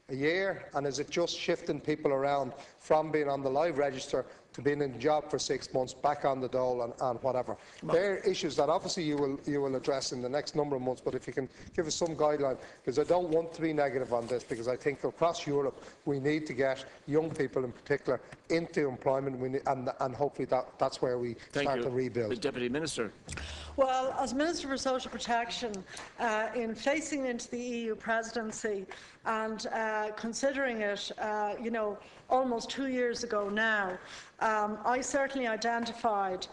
a year, and is it just shifting people around from being on the live register to being in a job for 6 months, back on the dole and whatever? They're issues that obviously you will address in the next number of months, but if you can give us some guideline, because I don't want to be negative on this, because I think across Europe we need to get young people in particular into employment, and hopefully that's where we start to rebuild. The Deputy Minister. Well, as Minister for Social Protection, in facing into the EU presidency and considering it, almost 2 years ago now, I certainly identified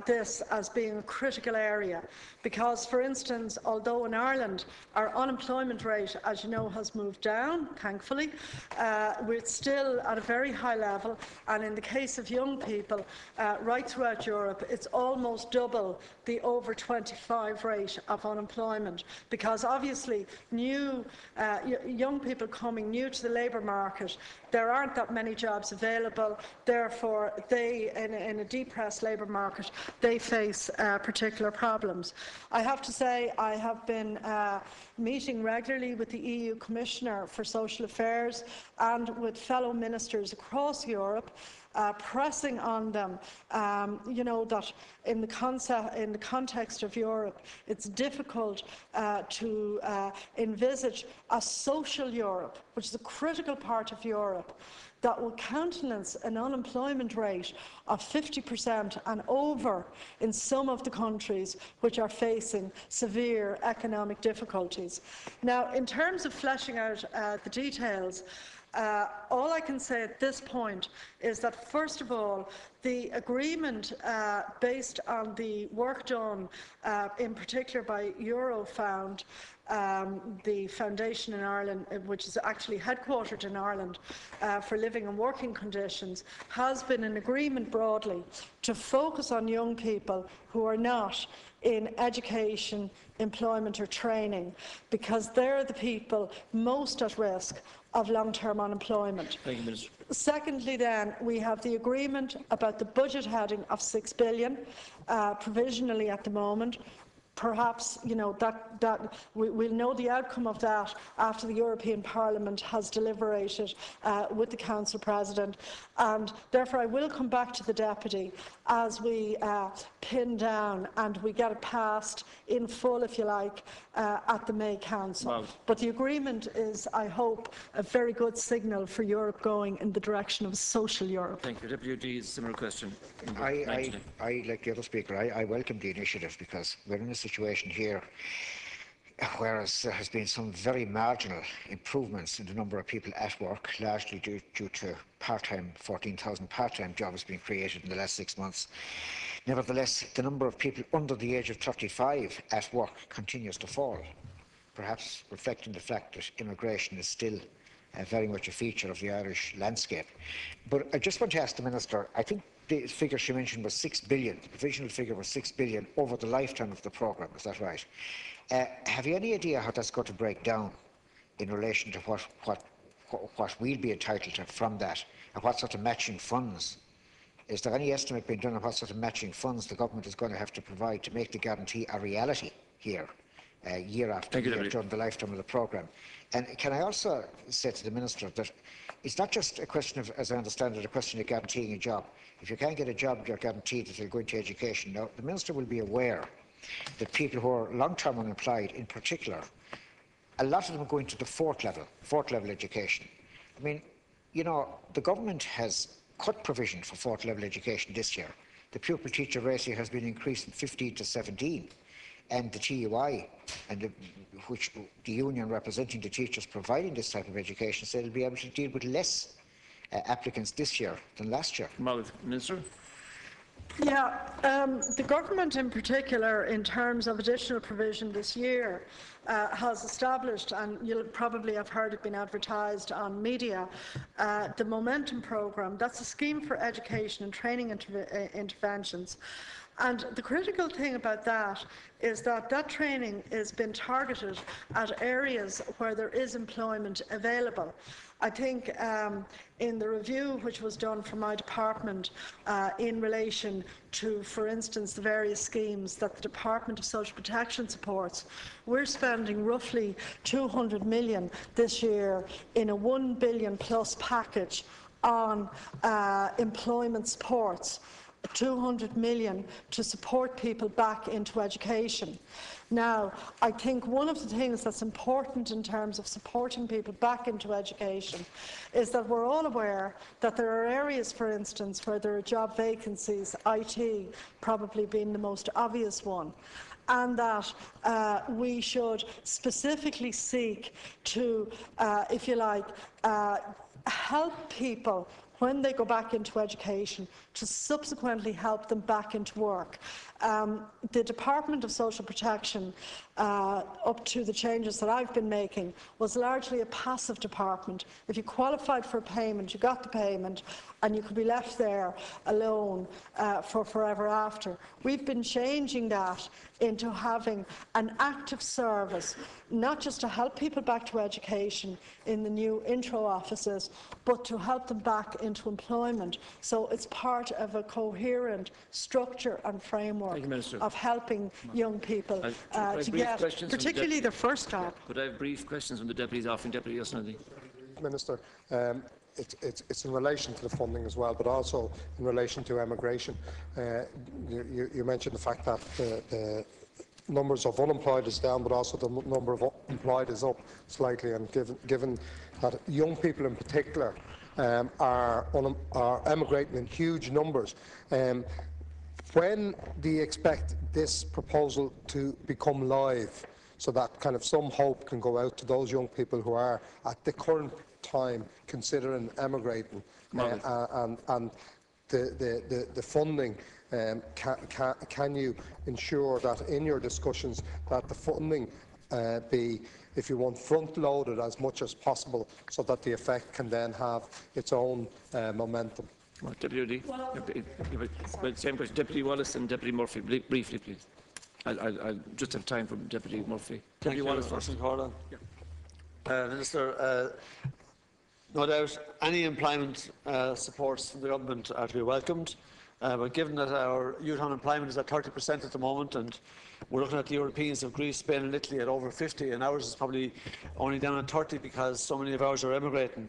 this as being a critical area because, for instance, although in Ireland our unemployment rate, as you know, has moved down, thankfully, we're still at a very high level, and in the case of young people right throughout Europe, it's almost double the over 25 rate of unemployment, because obviously young people coming new to the labour market, there aren't that many jobs available, therefore they, in a depressed labour market, they face particular problems. I have to say I have been meeting regularly with the EU Commissioner for Social Affairs and with fellow ministers across Europe, pressing on them, that in the context of Europe, it's difficult to envisage a social Europe, which is a critical part of Europe, that will countenance an unemployment rate of 50% and over in some of the countries which are facing severe economic difficulties. Now, in terms of fleshing out the details, all I can say at this point is that, first of all, the agreement based on the work done in particular by Eurofound, the foundation in Ireland, which is actually headquartered in Ireland for living and working conditions, has been an agreement broadly to focus on young people who are not in education, employment or training, because they're the people most at risk of long-term unemployment. Thank you, Minister. Secondly, then, we have the agreement about the budget heading of €6 billion, provisionally at the moment. Perhaps we'll know the outcome of that after the European Parliament has deliberated with the Council President, and therefore I will come back to the Deputy as we pin down and we get it passed in full, if you like, at the May Council. Wow. But the agreement is, I hope, a very good signal for Europe going in the direction of social Europe. Thank you. Deputy, similar question. I like the other speaker, I welcome the initiative, because we're in a situation here whereas there has been some very marginal improvements in the number of people at work, largely due to part-time, 14,000 part-time jobs being created in the last 6 months. Nevertheless, the number of people under the age of 35 at work continues to fall, perhaps reflecting the fact that immigration is still very much a feature of the Irish landscape. But I just want to ask the Minister, I think the figure she mentioned was 6 billion, the provisional figure was 6 billion over the lifetime of the programme, is that right? Have you any idea how that's going to break down in relation to what we'll be entitled to from that, and what sort of matching funds? Is there any estimate being done on what sort of matching funds the government is going to have to provide to make the guarantee a reality here, year after year, during the lifetime of the programme? And can I also say to the Minister that it's not just a question of, as I understand it, a question of guaranteeing a job. If you can't get a job, you're guaranteed that you'll go into education. Now, the Minister will be aware that people who are long-term unemployed in particular, a lot of them are going to the fourth level education. I mean, the government has cut provision for fourth level education this year. The pupil-teacher ratio has been increased from 15 to 17, and the TUI, which the union representing the teachers providing this type of education, said they'll be able to deal with less applicants this year than last year. Minister. Yeah, the government in particular, in terms of additional provision this year, has established, and you'll probably have heard it being advertised on media, the Momentum programme. That's a scheme for education and training interventions. And the critical thing about that is that that training has been targeted at areas where there is employment available. I think in the review which was done for my department in relation to, for instance, the various schemes that the Department of Social Protection supports, we're spending roughly 200 million this year in a £1 billion plus package on employment supports. 200 million to support people back into education. Now, I think one of the things that's important in terms of supporting people back into education is that we're all aware that there are areas, for instance, where there are job vacancies, IT probably being the most obvious one, and that we should specifically seek to, if you like, help people when they go back into education to subsequently help them back into work. The Department of Social Protection, up to the changes that I've been making, was largely a passive department. If you qualified for payment, you got the payment, and you could be left there alone for forever after. We've been changing that into having an active service, not just to help people back to education in the new intro offices, but to help them back into employment. So it's part of a coherent structure and framework of helping young people to get, particularly their first job. Could I have brief questions from the deputies offering Deputy Osnody? Minister, it's in relation to the funding as well, but also in relation to emigration. You mentioned the fact that the numbers of unemployed is down, but also the number of employed is up slightly. And given that young people in particular are emigrating in huge numbers, when do you expect this proposal to become live, so that kind of some hope can go out to those young people who are at the current time considering emigrating, and the funding? Can you ensure that in your discussions that the funding be, if you want, front-loaded as much as possible, so that the effect can then have its own momentum? Deputy same question. Deputy Wallace and Deputy Murphy, briefly, please. I'll just have time for Deputy Murphy. Deputy Wallace first. Minister, no doubt any employment supports from the government are to be welcomed, but given that our youth unemployment is at 30% at the moment, and we're looking at the Europeans of Greece, Spain and Italy at over 50, and ours is probably only down at 30 because so many of ours are emigrating.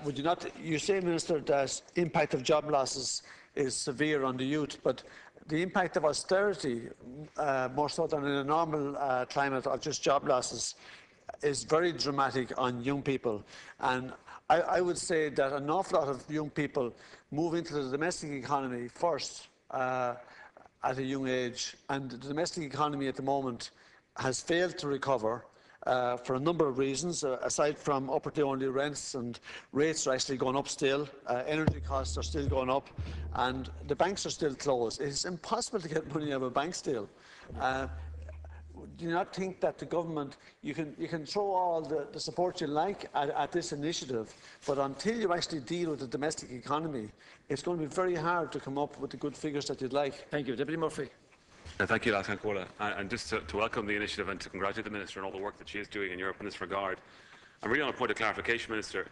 Would you not, you say, Minister, that impact of job losses is severe on the youth, but the impact of austerity, more so than in a normal climate of just job losses, is very dramatic on young people. And I would say that an awful lot of young people move into the domestic economy first at a young age, and the domestic economy at the moment has failed to recover for a number of reasons, aside from upwardly-only rents, and rates are actually going up still, energy costs are still going up, and the banks are still closed. It's impossible to get money out of a bank still. Do you not think that the government, you can throw all the support you like at this initiative, but until you actually deal with the domestic economy, it's going to be very hard to come up with the good figures that you'd like? Thank you. Deputy Murphy. Thank you, Lachlan Cola. And just to welcome the initiative and to congratulate the Minister on all the work that she is doing in Europe in this regard. I'm really on a point of clarification, Minister.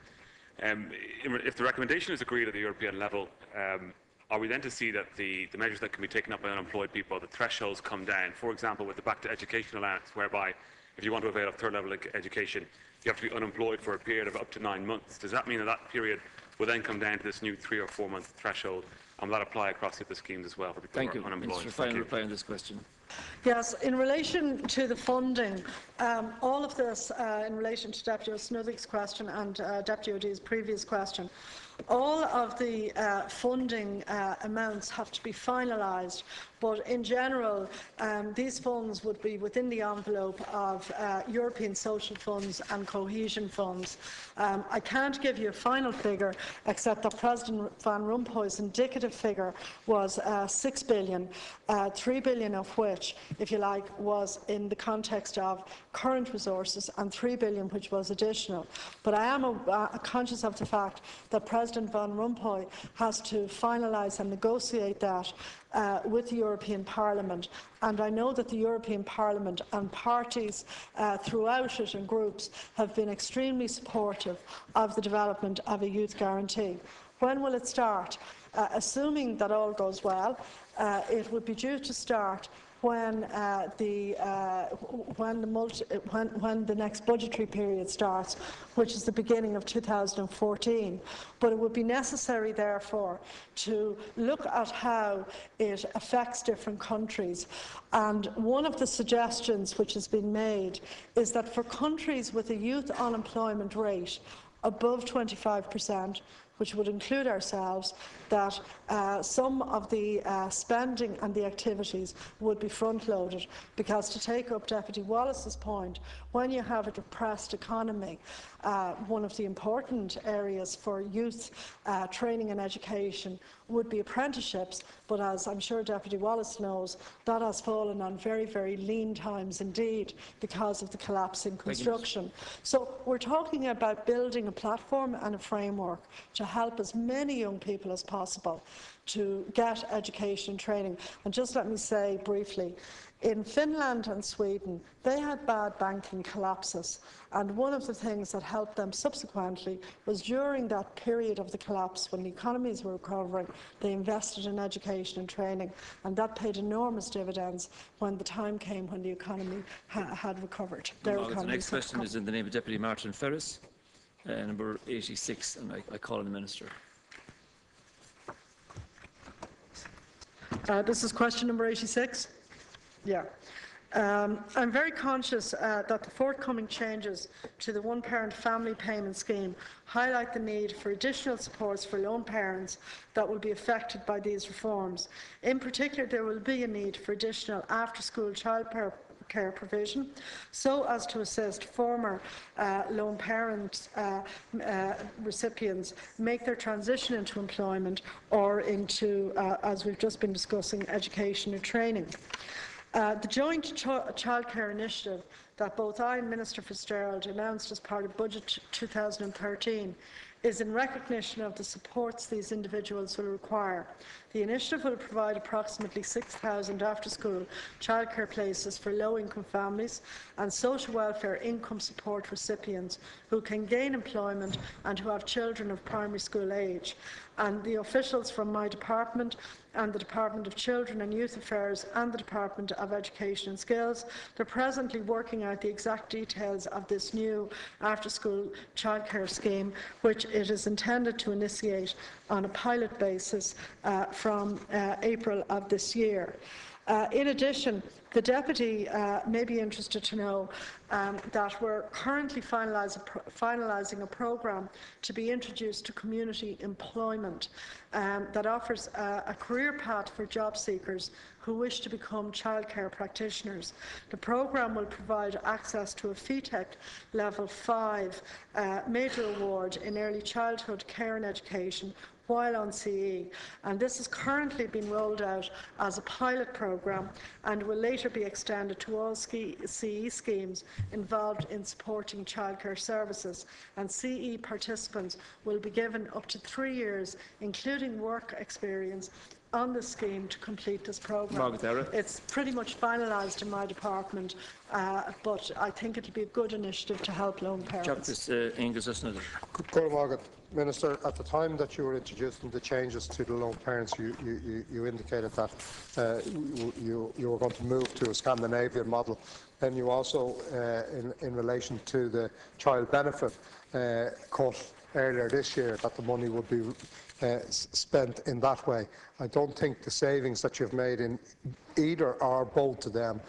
If the recommendation is agreed at the European level, are we then to see that the measures that can be taken up by unemployed people, the thresholds come down? For example, with the Back to Education allowance, whereby if you want to avail of third-level education, you have to be unemployed for a period of up to 9 months. Does that mean that that period will then come down to this new 3 or 4 month threshold? And will that apply across the other schemes as well for people who are unemployed? Thank you. Final reply on this question. Yes, in relation to the funding, all of this in relation to Deputy O'Snuddick's question and Deputy O'Dea's previous question, all of the funding amounts have to be finalised, but in general these funds would be within the envelope of European social funds and cohesion funds. I can't give you a final figure except that President Van Rompuy's indicative figure was 6 billion, 3 billion of which, if you like, was in the context of current resources and 3 billion which was additional. But I am conscious of the fact that President Van Rompuy has to finalise and negotiate that with the European Parliament, and I know that the European Parliament and parties throughout it and groups have been extremely supportive of the development of a youth guarantee. When will it start? Assuming that all goes well, it would be due to start when the next budgetary period starts, which is the beginning of 2014. But it would be necessary, therefore, to look at how it affects different countries. And one of the suggestions which has been made is that for countries with a youth unemployment rate above 25%, which would include ourselves, that some of the spending and the activities would be front-loaded, because, to take up Deputy Wallace's point, when you have a depressed economy, one of the important areas for youth training and education would be apprenticeships, but as I'm sure Deputy Wallace knows, that has fallen on very, very lean times indeed because of the collapse in construction. So we're talking about building a platform and a framework to help as many young people as possible to get education and training. And just let me say briefly, in Finland and Sweden, they had bad banking collapses, and one of the things that helped them subsequently was, during that period of the collapse when the economies were recovering, they invested in education and training, and that paid enormous dividends when the time came when the economy had recovered. The next question is in the name of Deputy Martin Ferris, number 86, and I call on the Minister. This is question number 86. Yeah. I'm very conscious that the forthcoming changes to the one-parent family payment scheme highlight the need for additional supports for lone parents that will be affected by these reforms. In particular, there will be a need for additional after-school childcare provision, so as to assist former lone parent recipients make their transition into employment or into, as we've just been discussing, education and training. The joint childcare initiative that both I and Minister Fitzgerald announced as part of Budget 2013 is in recognition of the supports these individuals will require. The initiative will provide approximately 6,000 after-school childcare places for low-income families and social welfare income support recipients who can gain employment and who have children of primary school age. And the officials from my department and the Department of Children and Youth Affairs and the Department of Education and Skills, they're presently working out the exact details of this new after-school childcare scheme, which it is intended to initiate on a pilot basis from April of this year. In addition, the Deputy may be interested to know that we're currently finalising a programme to be introduced to community employment that offers a career path for job seekers who wish to become childcare practitioners. The programme will provide access to a FETEC Level 5 major award in early childhood care and education while on CE, and this is currently being rolled out as a pilot programme and will later be extended to all CE schemes involved in supporting childcare services. And CE participants will be given up to 3 years, including work experience, on the scheme to complete this programme. It's pretty much finalised in my department, but I think it will be a good initiative to help lone parents. Minister, at the time that you were introducing the changes to the lone parents, you indicated that you were going to move to a Scandinavian model. Then you also, in relation to the child benefit cut earlier this year, that the money would be spent in that way. I don't think the savings that you've made in either or both of them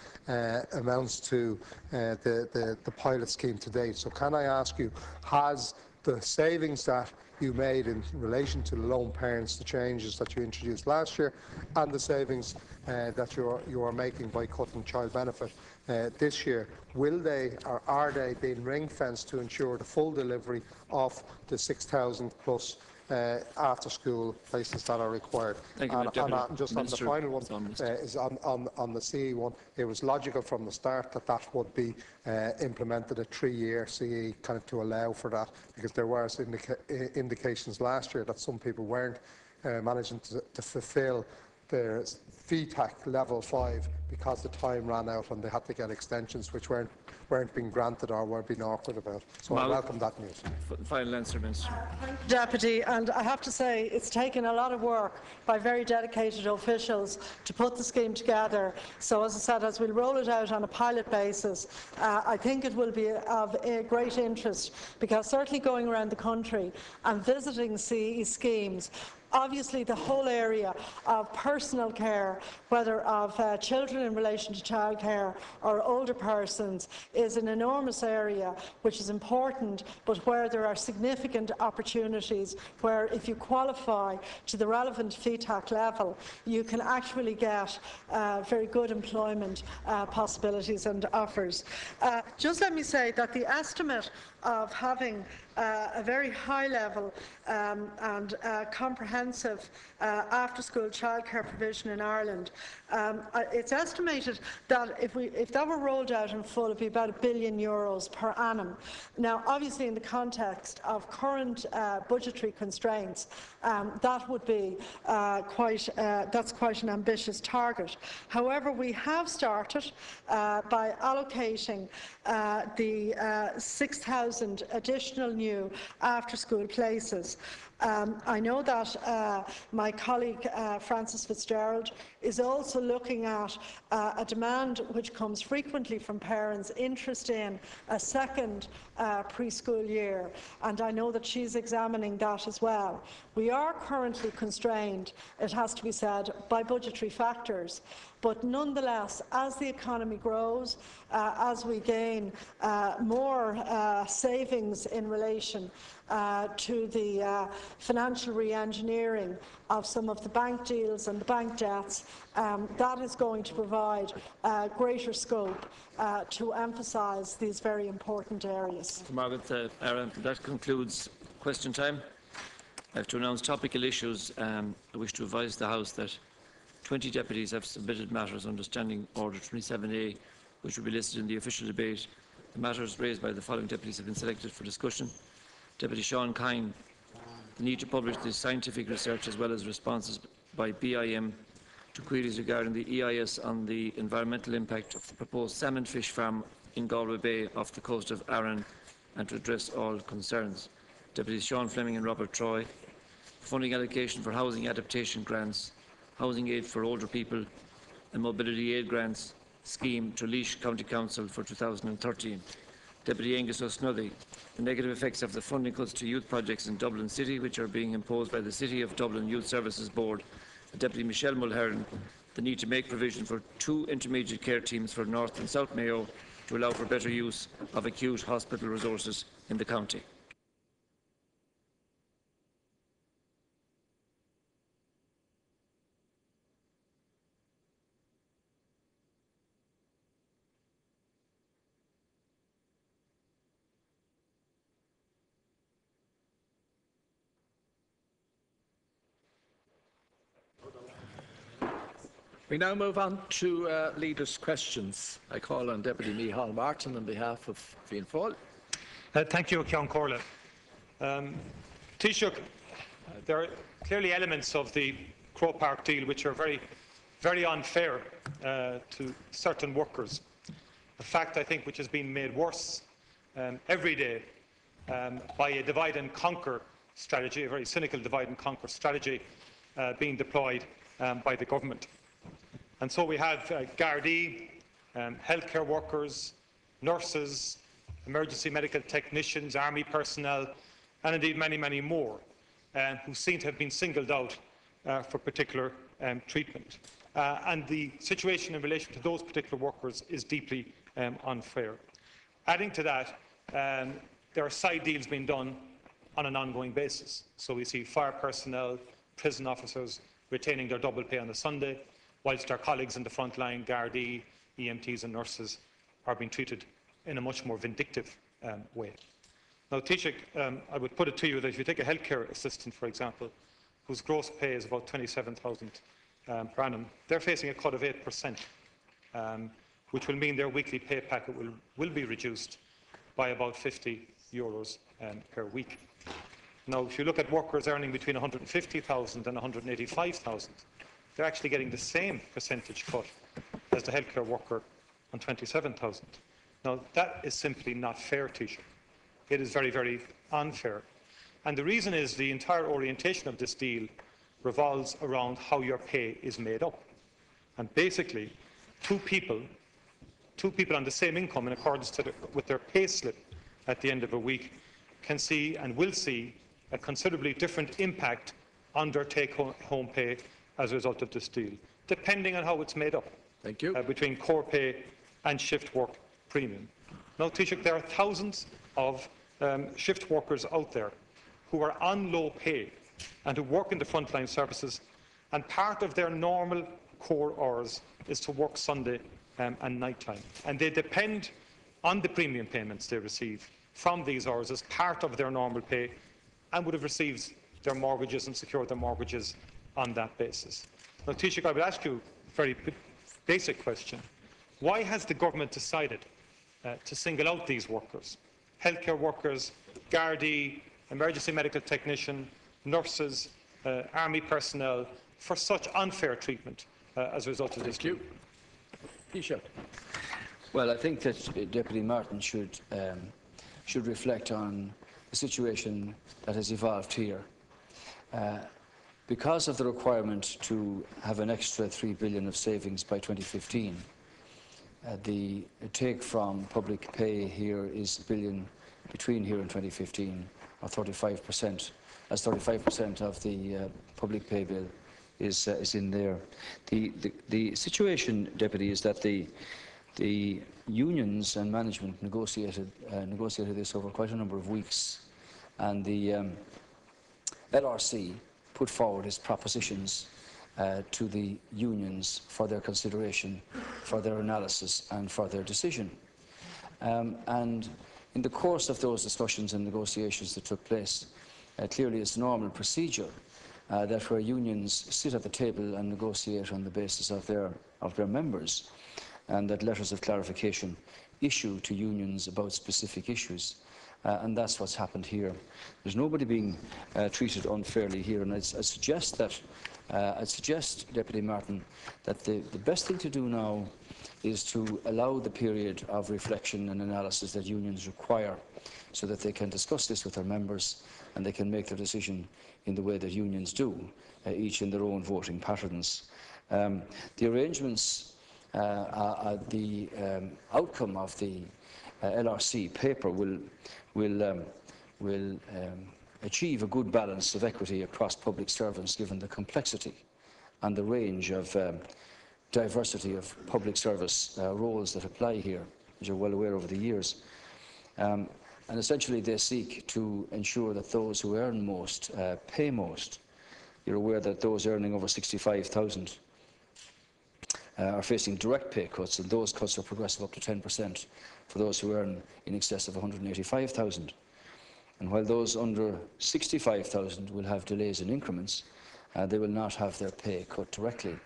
amounts to the pilot scheme to date. So can I ask you, has the savings that you made in relation to the lone parents, the changes that you introduced last year, and the savings that you are making by cutting child benefit this year, will they or are they being ring-fenced to ensure the full delivery of the 6,000 plus after-school places that are required? Thank you, and just on the final one, is on the CE one, it was logical from the start that that would be implemented a 3-year CE, kind of to allow for that, because there were indications last year that some people weren't managing to fulfil their VTAC level 5 because the time ran out and they had to get extensions which weren't being granted or were being awkward about. So I welcome that news. Final answer, Minister. Deputy, and I have to say it's taken a lot of work by very dedicated officials to put the scheme together. So as I said, as we'll roll it out on a pilot basis, I think it will be of a great interest, because certainly going around the country and visiting CE schemes, obviously the whole area of personal care, whether of children in relation to childcare or older persons, is an enormous area which is important, but where there are significant opportunities where if you qualify to the relevant VTAC level, you can actually get very good employment possibilities and offers. Just let me say that the estimate of having a very high level and comprehensive after-school childcare provision in Ireland. It's estimated that if that were rolled out in full, it would be about €1 billion per annum. Now, obviously, in the context of current budgetary constraints, that would be that's quite an ambitious target. However, we have started by allocating the 6,000 additional new after-school places. I know that my colleague Francis Fitzgerald is also looking at a demand which comes frequently from parents interested in a second preschool year, and I know that she's examining that as well. We are currently constrained, it has to be said, by budgetary factors, but nonetheless, as the economy grows, as we gain more savings in relation to the financial re-engineering of some of the bank deals and the bank debts, that is going to provide greater scope to emphasise these very important areas. Margaret, that concludes question time. I have to announce topical issues. I wish to advise the House that 20 deputies have submitted matters under Standing Order 27A, which will be listed in the official debate. The matters raised by the following deputies have been selected for discussion. Deputy Sean Kine, the need to publish the scientific research as well as responses by BIM to queries regarding the EIS on the environmental impact of the proposed salmon fish farm in Galway Bay off the coast of Éireann, and to address all concerns. Deputies Sean Fleming and Robert Troy, funding allocation for housing adaptation grants, housing aid for older people and mobility aid grants scheme to Laois County Council for 2013. Deputy Angus O'Snothy, the negative effects of the funding cuts to youth projects in Dublin City, which are being imposed by the City of Dublin Youth Services Board. Deputy Michelle Mulhern, the need to make provision for 2 intermediate care teams for North and South Mayo to allow for better use of acute hospital resources in the county. We now move on to leaders' questions. I call on Deputy Micheál Martin on behalf of Fianna Fáil. Thank you, Ceann Comhairle. Taoiseach, there are clearly elements of the Croke Park deal which are very unfair to certain workers. A fact, I think, which has been made worse every day by a divide and conquer strategy, a very cynical divide and conquer strategy being deployed by the government. And so we have Gardaí, healthcare workers, nurses, emergency medical technicians, army personnel, and indeed many, many more who seem to have been singled out for particular treatment. And the situation in relation to those particular workers is deeply unfair. Adding to that, there are side deals being done on an ongoing basis. So we see fire personnel, prison officers retaining their double pay on a Sunday, whilst our colleagues in the front line, Gardaí, EMTs and nurses, are being treated in a much more vindictive way. Now, Taoiseach, I would put it to you that if you take a healthcare assistant, for example, whose gross pay is about 27,000 per annum, they're facing a cut of 8%, which will mean their weekly pay packet will be reduced by about €50 per week. Now, if you look at workers earning between 150,000 and 185,000, they're actually getting the same percentage cut as the healthcare worker on 27,000. Now, that is simply not fair, Taoiseach. It is very, very unfair. And the reason is the entire orientation of this deal revolves around how your pay is made up. And basically, two people on the same income in accordance with their pay slip at the end of a week can see and will see a considerably different impact on their take-home pay as a result of this deal, depending on how it's made up. Thank you. Between core pay and shift work premium. Now, Taoiseach, there are thousands of shift workers out there who are on low pay and who work in the frontline services, and part of their normal core hours is to work Sunday and night time. And they depend on the premium payments they receive from these hours as part of their normal pay, and would have received their mortgages and secured their mortgages on that basis. Now, Taoiseach, I would ask you a very basic question. Why has the government decided to single out these workers, healthcare workers, Gardaí, emergency medical technician, nurses, army personnel, for such unfair treatment as a result of this deal? Taoiseach. Well, I think that Deputy Martin should reflect on the situation that has evolved here. Because of the requirement to have an extra 3 billion of savings by 2015, the take from public pay here is a billion between here and 2015, or 35%, as 35% of the public pay bill is in there. The situation, Deputy, is that the unions and management negotiated this over quite a number of weeks, and the LRC put forward its propositions to the unions for their consideration, for their analysis and for their decision. And in the course of those discussions and negotiations that took place, clearly it's normal procedure that where unions sit at the table and negotiate on the basis of their members, and that letters of clarification issue to unions about specific issues. And that's what's happened here. There's nobody being treated unfairly here, and I'd suggest, Deputy Martin, that the best thing to do now is to allow the period of reflection and analysis that unions require, so that they can discuss this with their members and they can make their decision in the way that unions do, each in their own voting patterns. The arrangements, the outcome of the LRC paper will achieve a good balance of equity across public servants, given the complexity and the range of diversity of public service roles that apply here, as you're well aware over the years. And essentially they seek to ensure that those who earn most pay most. You're aware that those earning over 65,000 are facing direct pay cuts, and those cuts are progressive up to 10% for those who earn in excess of 185,000. And while those under 65,000 will have delays in increments, they will not have their pay cut directly.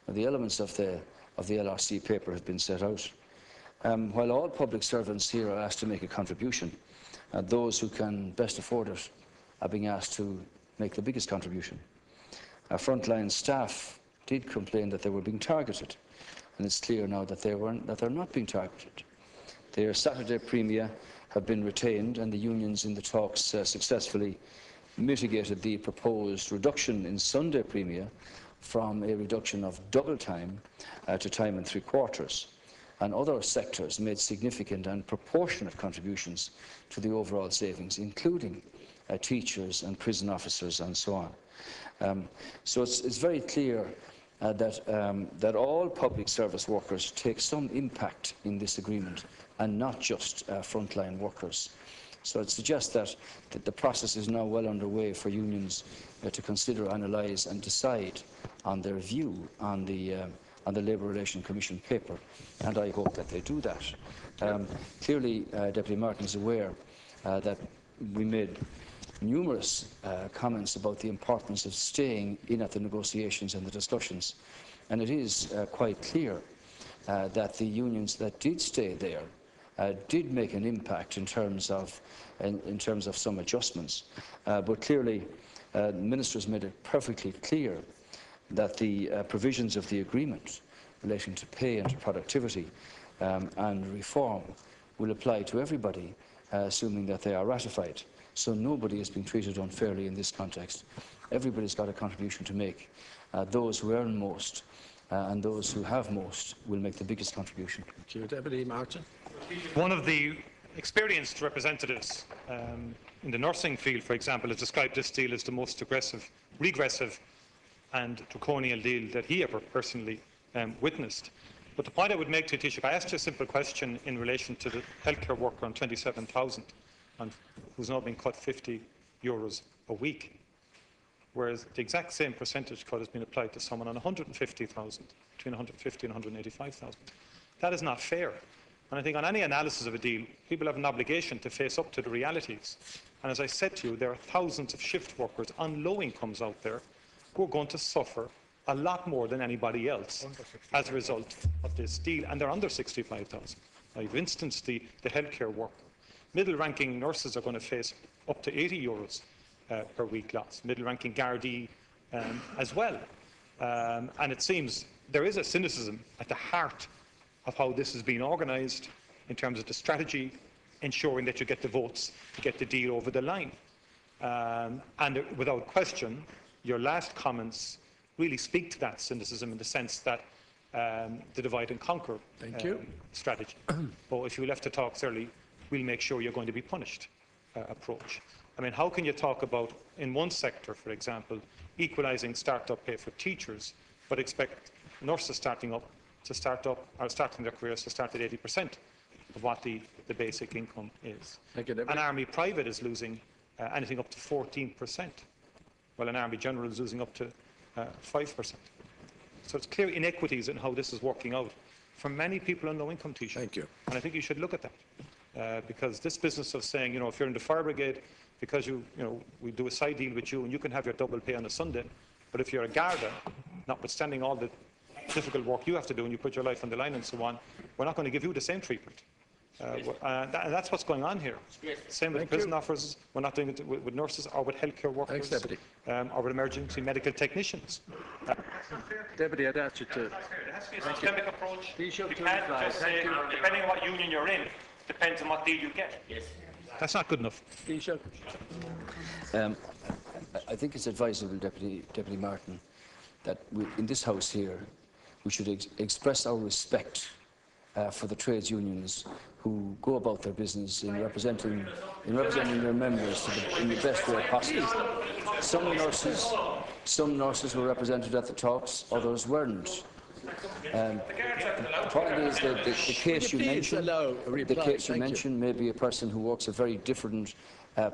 Now, the elements of the LRC paper have been set out. While all public servants here are asked to make a contribution, those who can best afford it are being asked to make the biggest contribution. Frontline staff did complain that they were being targeted, and it's clear now that they're not being targeted. Their Saturday premia have been retained, and the unions in the talks successfully mitigated the proposed reduction in Sunday premia from a reduction of double time to time and 3/4. And other sectors made significant and proportionate contributions to the overall savings, including teachers and prison officers and so on. So it's very clear that all public service workers take some impact in this agreement, and not just frontline workers. So I'd suggest that the process is now well underway for unions to consider, analyse and decide on their view on the Labour Relations Commission paper, and I hope that they do that. Clearly, Deputy Martin is aware that we made numerous comments about the importance of staying in at the negotiations and the discussions, and it is quite clear that the unions that did stay there did make an impact in terms of some adjustments. But clearly, the Minister has made it perfectly clear that the provisions of the agreement relating to pay and to productivity and reform will apply to everybody, assuming that they are ratified. So nobody is being treated unfairly in this context. Everybody's got a contribution to make. Those who earn most and those who have most will make the biggest contribution. Thank you. Deputy Martin. One of the experienced representatives in the nursing field, for example, has described this deal as the most aggressive, regressive and draconian deal that he ever personally witnessed. But the point I would make to Taoiseach, I asked you a simple question in relation to the healthcare worker on 27,000 and who's now been cut €50 a week, whereas the exact same percentage cut has been applied to someone on 150,000, between 150 and 185,000. That is not fair. And I think on any analysis of a deal, people have an obligation to face up to the realities. And as I said to you, there are thousands of shift workers on low incomes out there who are going to suffer a lot more than anybody else as a result of this deal, and they're under 65,000. I've instanced the healthcare worker. Middle-ranking nurses are going to face up to €80 per week loss. Middle-ranking Gardaí as well. And it seems there is a cynicism at the heart of how this is being organised in terms of the strategy, ensuring that you get the votes to get the deal over the line. And without question, your last comments really speak to that cynicism in the sense that the divide and conquer strategy. But if you're left to talk, certainly we'll make sure you're going to be punished approach. I mean, how can you talk about, in one sector, for example, equalising start-up pay for teachers, but expect nurses starting their careers to start at 80% of what the basic income is? An army private is losing anything up to 14%, while an army general is losing up to 5%. So it's clear inequities in how this is working out for many people on low income, Taoiseach. Thank you. And I think you should look at that. Because this business of saying, if you're in the fire brigade, because we do a side deal with you and you can have your double pay on a Sunday, but if you're a Garda, notwithstanding all the difficult work you have to do and you put your life on the line and so on, we're not going to give you the same treatment. And that's what's going on here. Same with prison officers. We're not doing it with nurses or with healthcare workers or with emergency medical technicians. Deputy, I'd ask you to... There has to be a systemic approach. You can't just say, depending on what union you're in, depends on what deal you get. That's not good enough. I think it's advisable, Deputy Martin, that in this House here, we should express our respect for the trades unions who go about their business in representing their members in the best way possible. Some nurses were represented at the talks, others weren't. The point is that the case you mentioned may be a person who works a very different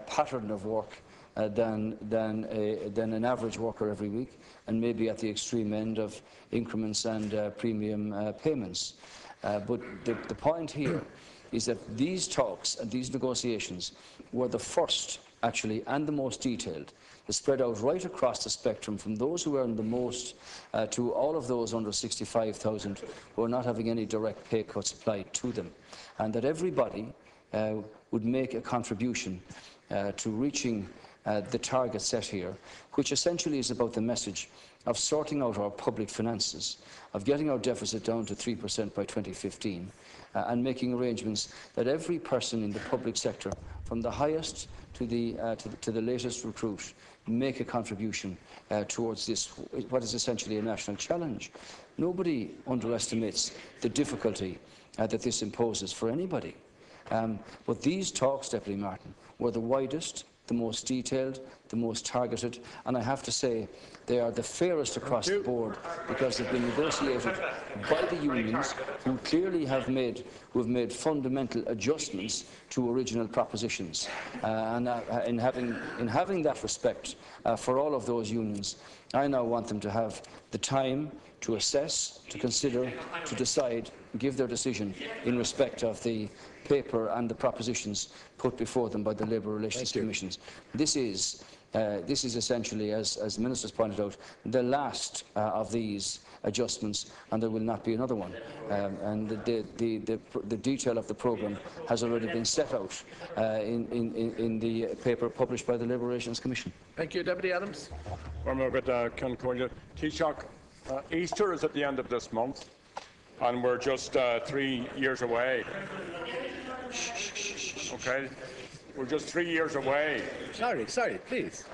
pattern of work than an average worker every week, and maybe at the extreme end of increments and premium payments. But the point here is that these talks and these negotiations were the first, actually, and the most detailed, to spread out right across the spectrum from those who earn the most to all of those under 65,000 who are not having any direct pay cuts applied to them, and that everybody would make a contribution to reaching the target set here, which essentially is about the message of sorting out our public finances, of getting our deficit down to 3% by 2015, and making arrangements that every person in the public sector, from the highest to the latest recruit, make a contribution towards this, what is essentially a national challenge. Nobody underestimates the difficulty that this imposes for anybody. But these talks, Deputy Martin, were the widest, the most detailed, the most targeted, and I have to say they are the fairest across the board because they've been negotiated by the unions who clearly have made fundamental adjustments to original propositions. And in having that respect for all of those unions, I now want them to have the time to assess, to consider, to decide, give their decision in respect of the paper and the propositions put before them by the Labour Relations Commissions. This is essentially, as the Minister's pointed out, the last of these adjustments, and there will not be another one. And the detail of the programme has already been set out in the paper published by the Labour Relations Commission. Thank you, Deputy Adams. Taoiseach, Easter is at the end of this month, and we're just 3 years away. Okay, we're just 3 years away. Sorry, please.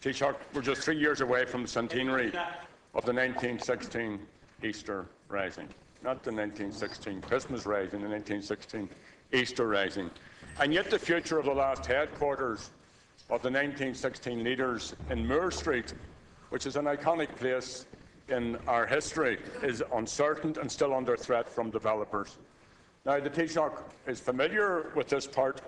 Taoiseach, we're just 3 years away from the centenary of the 1916 Easter Rising. Not the 1916 Christmas Rising, the 1916 Easter Rising. And yet the future of the last headquarters of the 1916 leaders in Moore Street, which is an iconic place in our history, is uncertain and still under threat from developers. Now, the Taoiseach is familiar with this part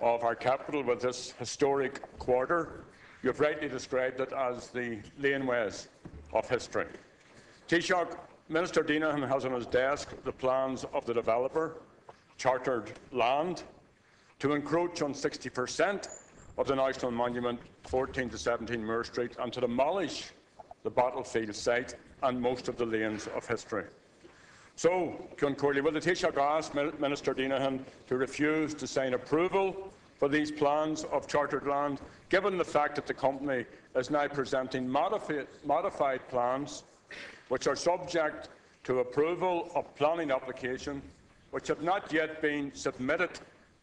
of our capital, with this historic quarter. You've rightly described it as the laneways of history. Taoiseach, Minister Deenan has on his desk the plans of the developer, Chartered Land, to encroach on 60% of the National Monument 14 to 17 Moore Street and to demolish the battlefield site and most of the lanes of history. So, Cian Corley, will the Taoiseach ask Minister Deenan to refuse to sign approval for these plans of Chartered Land, given the fact that the company is now presenting modified plans which are subject to approval of planning application, which have not yet been submitted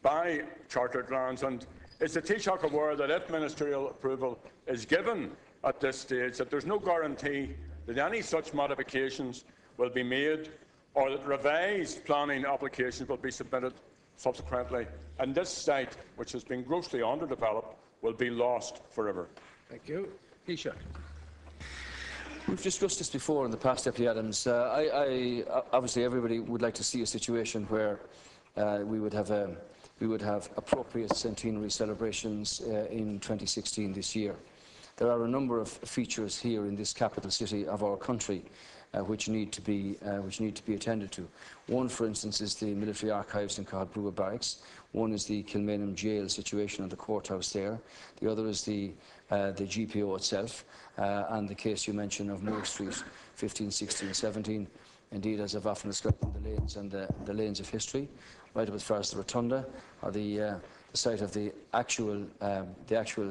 by Chartered Lands? And is the Taoiseach aware that if ministerial approval is given at this stage, that there's no guarantee that any such modifications will be made, or that revised planning applications will be submitted subsequently, and this site, which has been grossly underdeveloped, will be lost forever? Thank you. Taoiseach. We've discussed this before in the past, Deputy Adams. Obviously, everybody would like to see a situation where we would have appropriate centenary celebrations in 2016 this year. There are a number of features here in this capital city of our country which need to be attended to. One, for instance, is the military archives in Carbrua Barracks. One is the Kilmainham jail situation and the courthouse there. The other is the GPO itself, and the case you mentioned of Moore Street, 15, 16, 17. Indeed, as I've often described, the lanes and the lanes of history, right up as far as the rotunda, or the site of the actual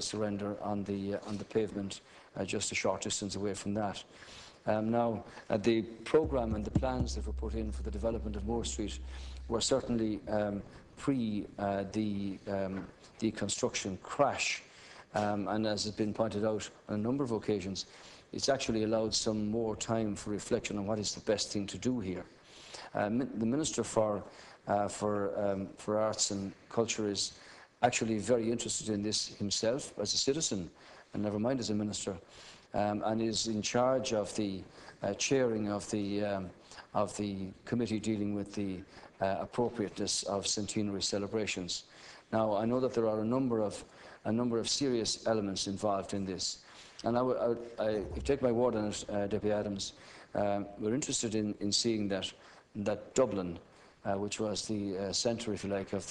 surrender on the pavement, just a short distance away from that. Now, the programme and the plans that were put in for the development of Moore Street were certainly pre the construction crash, and as has been pointed out on a number of occasions, it's actually allowed some more time for reflection on what is the best thing to do here. The Minister for Arts and Culture is actually very interested in this himself as a citizen, and never mind as a minister, and is in charge of the chairing of the committee dealing with the appropriateness of centenary celebrations. Now, I know that there are a number of serious elements involved in this, and if you take my word on it, Deputy Adams, we're interested in seeing that Dublin, which was the centre, if you like, of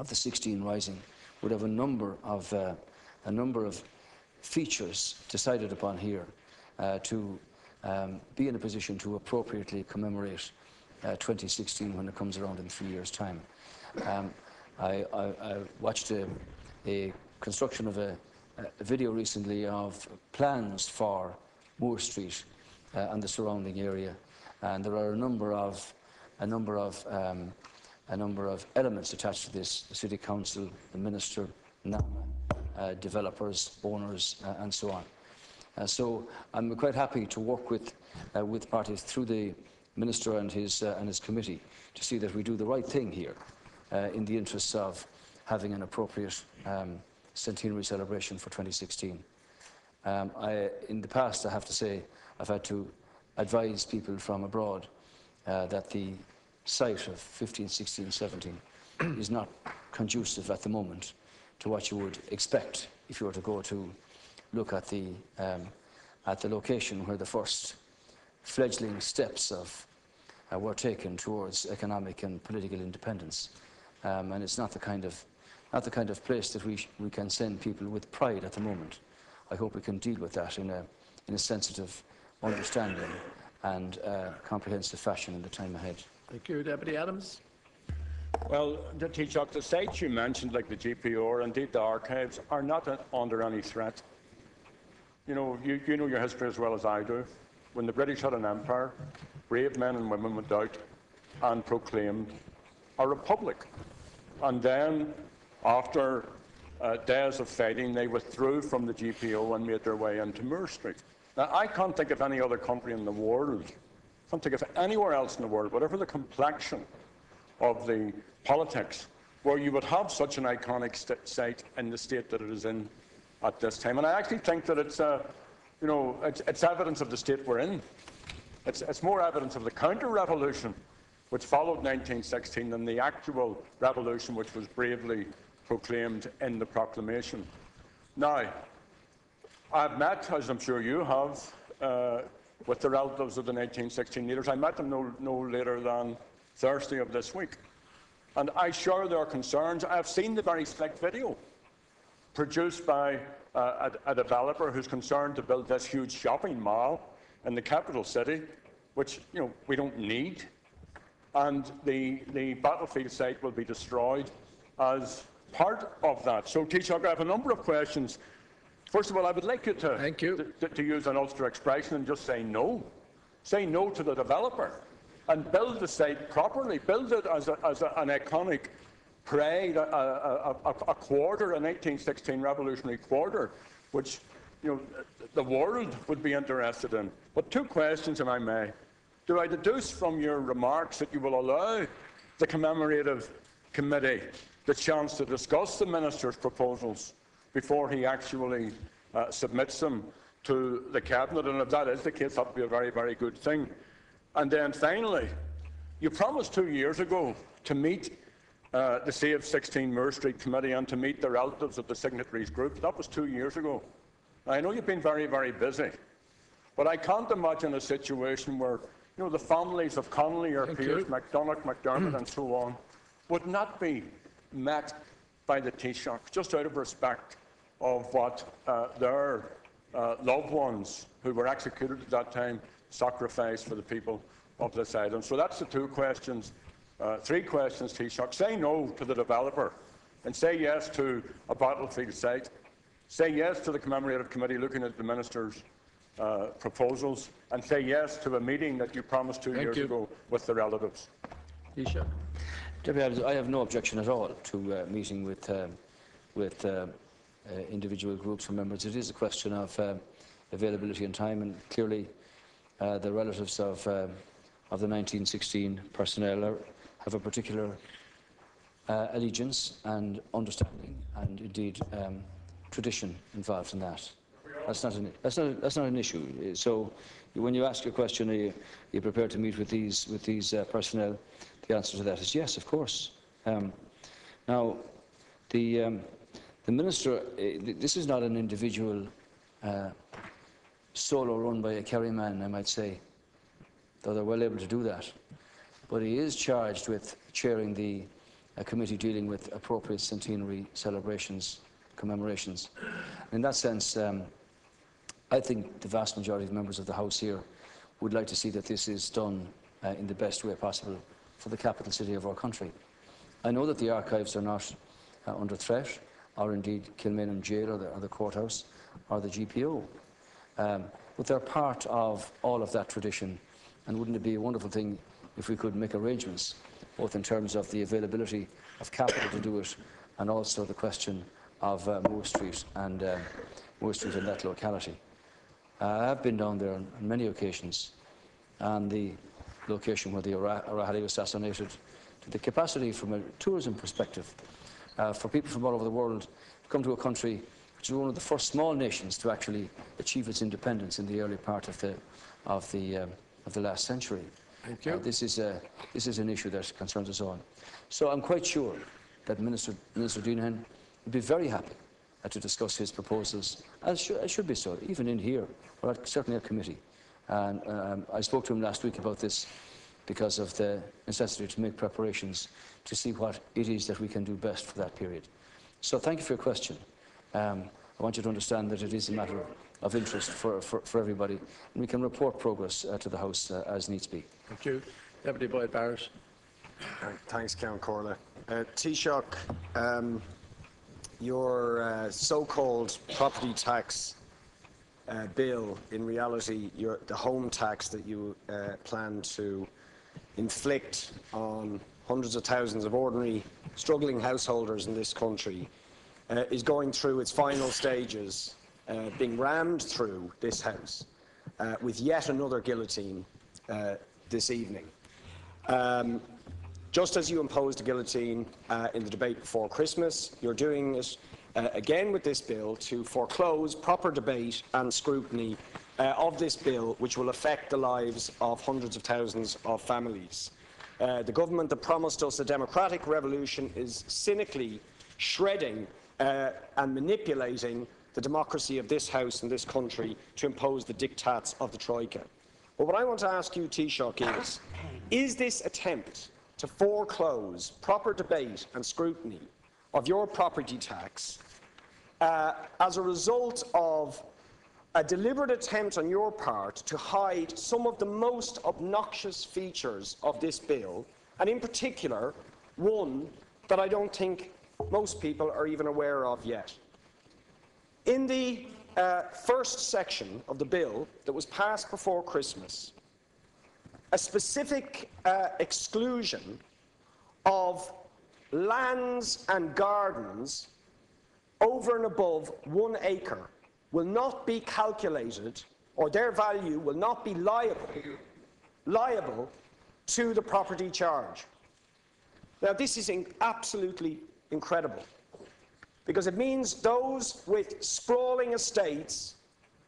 the 16 Rising, would have a number of features decided upon here to be in a position to appropriately commemorate 2016 when it comes around in 3 years' time. I watched a construction of a video recently of plans for Moore Street and the surrounding area, and there are a number of elements attached to this: the City Council, the Minister, NAMA, developers, owners, and so on. So I'm quite happy to work with parties through the Minister and his committee to see that we do the right thing here in the interests of having an appropriate centenary celebration for 2016. In the past, I have to say, I've had to advise people from abroad that the site of 15, 16, 17 is not conducive at the moment to what you would expect if you were to go to look at the location where the first fledgling steps were taken towards economic and political independence, and it's not the kind of place that we can send people with pride at the moment. I hope we can deal with that in a sensitive understanding and comprehensive fashion in the time ahead. Thank you. Deputy Adams. Well, the Taoiseach, the sites you mentioned, like the GPO or indeed the archives, are not under any threat. You know your history as well as I do. When the British had an empire, brave men and women went out and proclaimed a republic. And then, after days of fighting, they withdrew from the GPO and made their way into Moore Street. Now, I can't think of any other country in the world, can't think of anywhere else in the world, whatever the complexion of the politics, where you would have such an iconic site in the state that it is in at this time. And I actually think that it's evidence of the state we're in. It's more evidence of the counter-revolution which followed 1916 than the actual revolution which was bravely proclaimed in the proclamation. Now, I've met, as I'm sure you have, with the relatives of the 1916 leaders. I met them no later than Thursday of this week. And I share their concerns. I've seen the very slick video produced by a developer who's concerned to build this huge shopping mall in the capital city, which we don't need. And the battlefield site will be destroyed as part of that. So, Taoiseach, I have a number of questions. First of all, I would like you to use an Ulster expression and just say no. Say no to the developer and build the site properly. Build it as an iconic parade, a quarter, a 1916 revolutionary quarter, which the world would be interested in. But two questions, if I may. Do I deduce from your remarks that you will allow the commemorative committee the chance to discuss the minister's proposals before he actually submits them to the cabinet? And if that is the case, that would be a very, very good thing. And then finally, you promised 2 years ago to meet the Save 16 Moore Street Committee and to meet the relatives of the signatories group. That was 2 years ago. Now, I know you've been very, very busy, but I can't imagine a situation where the families of Connolly or Pearce, MacDonagh, McDermott and so on would not be met by the Taoiseach, just out of respect of what their loved ones who were executed at that time sacrificed for the people of this island. So that's the two questions. Three questions, Taoiseach. Say no to the developer and say yes to a battlefield site. Say yes to the commemorative committee looking at the minister's proposals, and say yes to a meeting that you promised 2 years ago with the relatives. Taoiseach. Deputy, I have no objection at all to meeting with individual groups or members. It is a question of availability and time, and clearly the relatives of the 1916 personnel have a particular allegiance and understanding, and indeed tradition involved in that. That's not an issue. So, when you ask your question, are you prepared to meet with these personnel? The answer to that is yes, of course. Now, the minister, this is not an individual solo run by a Kerry man, I might say, though they're well able to do that. But he is charged with chairing the committee dealing with appropriate centenary celebrations, commemorations. In that sense, I think the vast majority of members of the House here would like to see that this is done in the best way possible for the capital city of our country. I know that the archives are not under threat, or indeed Kilmainham Jail or the courthouse or the GPO. But they're part of all of that tradition, and wouldn't it be a wonderful thing if we could make arrangements, both in terms of the availability of capital to do it, and also the question of Moore Street and that locality. I have been down there on many occasions, and the location where the O'Reilly was assassinated, to the capacity from a tourism perspective for people from all over the world to come to a country which is one of the first small nations to actually achieve its independence in the early part of the last century. Thank you. This is an issue that concerns us all. So I'm quite sure that Minister Deenhan would be very happy to discuss his proposals, as should be so, even in here, or certainly at committee. And I spoke to him last week about this because of the necessity to make preparations to see what it is that we can do best for that period. So thank you for your question. I I want you to understand that it is a matter of interest for everybody, and we can report progress to the House as needs be. Thank you. Deputy Boyd Barrett. Thanks, Count Corley. Taoiseach, your so-called property tax bill, in reality, the home tax that you plan to inflict on hundreds of thousands of ordinary, struggling householders in this country, is going through its final stages, being rammed through this House with yet another guillotine this evening. Just as you imposed a guillotine in the debate before Christmas, you're doing it again with this bill to foreclose proper debate and scrutiny of this bill, which will affect the lives of hundreds of thousands of families. The government that promised us a democratic revolution is cynically shredding and manipulating the democracy of this House and this country to impose the diktats of the Troika. But what I want to ask you, Taoiseach, is this attempt to foreclose proper debate and scrutiny of your property tax as a result of a deliberate attempt on your part to hide some of the most obnoxious features of this bill, and in particular, one that I don't think most people are even aware of yet. In the first section of the bill that was passed before Christmas, a specific exclusion of lands and gardens over and above 1 acre will not be calculated, or their value will not be liable to the property charge. Now, this is absolutely incredible, because it means those with sprawling estates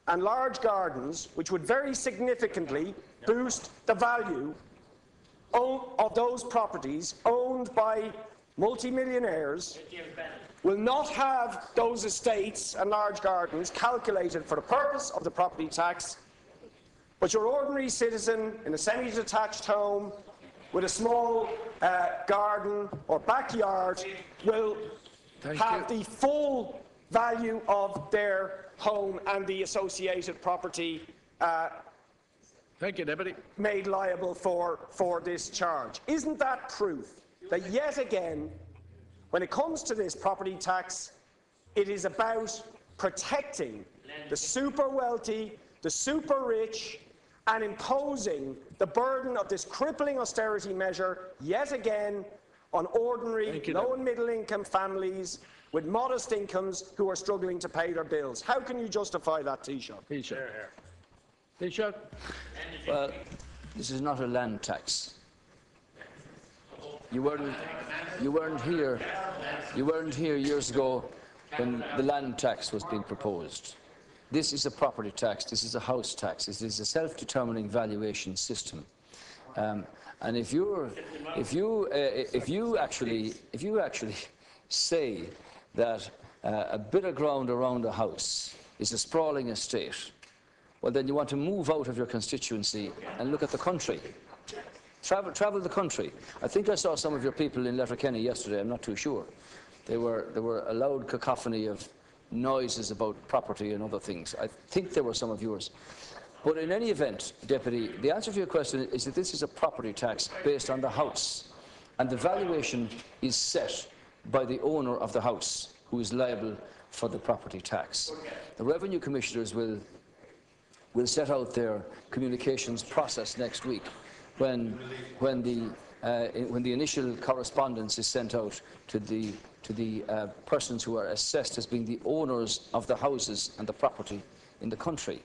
and large gardens, which would very significantly boost the value of those properties owned by multimillionaires, will not have those estates and large gardens calculated for the purpose of the property tax, but your ordinary citizen in a semi-detached home with a small garden or backyard will have the full value of their home and the associated property Thank you, Deputy. made liable for this charge. Isn't that proof that yet again, when it comes to this property tax, it is about protecting the super wealthy, the super rich, and imposing the burden of this crippling austerity measure yet again on ordinary low and middle income families with modest incomes who are struggling to pay their bills? How can you justify that, Taoiseach? Taoiseach. Well, this is not a land tax. You weren't here years ago when the land tax was being proposed. This is a property tax. This is a house tax. This is a self-determining valuation system. And if you actually say that a bit of ground around a house is a sprawling estate, well, then you want to move out of your constituency and look at the country. Travel the country. I think I saw some of your people in Letterkenny yesterday. I'm not too sure. There were a loud cacophony of noises about property and other things. I think there were some of yours. But in any event, Deputy, the answer to your question is that this is a property tax based on the house, and the valuation is set by the owner of the house, who is liable for the property tax. The Revenue Commissioners will set out their communications process next week, when the initial correspondence is sent out to the persons who are assessed as being the owners of the houses and the property in the country.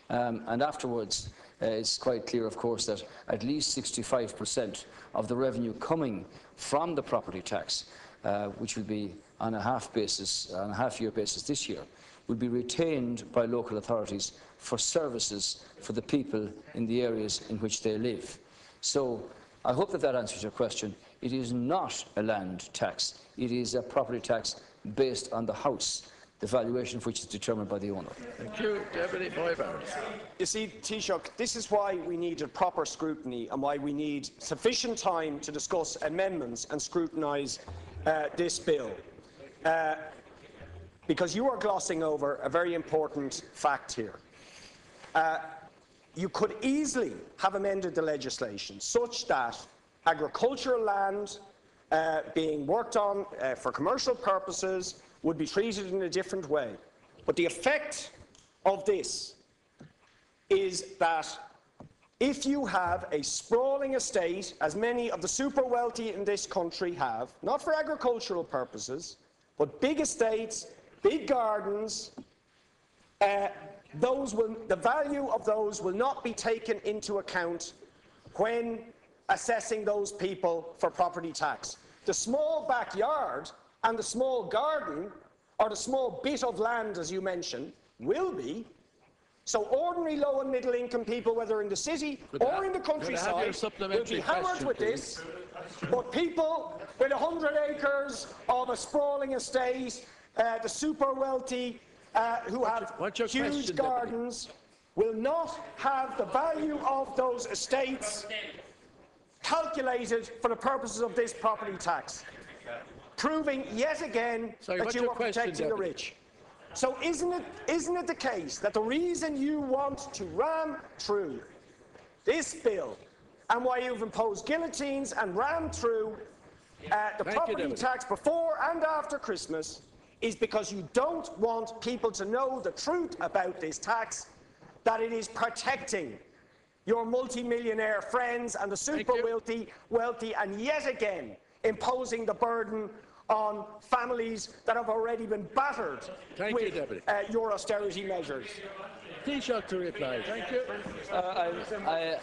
And afterwards, it's quite clear, of course, that at least 65% of the revenue coming from the property tax, which will be on a half-year basis this year, will be retained by local authorities for services for the people in the areas in which they live. So I hope that answers your question. It is not a land tax. It is a property tax based on the house, the valuation of which is determined by the owner. Thank you, Deputy Boyd Barrett. You see, Taoiseach, this is why we needed proper scrutiny and why we need sufficient time to discuss amendments and scrutinise this bill. because you are glossing over a very important fact here. You could easily have amended the legislation such that agricultural land being worked on for commercial purposes would be treated in a different way. But the effect of this is that if you have a sprawling estate, as many of the super wealthy in this country have, not for agricultural purposes, but big estates, big gardens, the value of those will not be taken into account when assessing those people for property tax. The small backyard and the small garden, or the small bit of land, as you mentioned, will be. So ordinary low and middle income people, whether in the city or in the countryside, will be hammered with this. But people with 100 acres of a sprawling estate, the super wealthy, who have huge gardens, will not have the value of those estates calculated for the purposes of this property tax, proving yet again that you are protecting the rich. So isn't it the case that the reason you want to ram through this bill and why you've imposed guillotines and rammed through the property tax before and after Christmas is because you don't want people to know the truth about this tax, that it is protecting your multi-millionaire friends and the super wealthy, and yet again imposing the burden on families that have already been battered with your austerity measures. Taoiseach to reply. Thank you.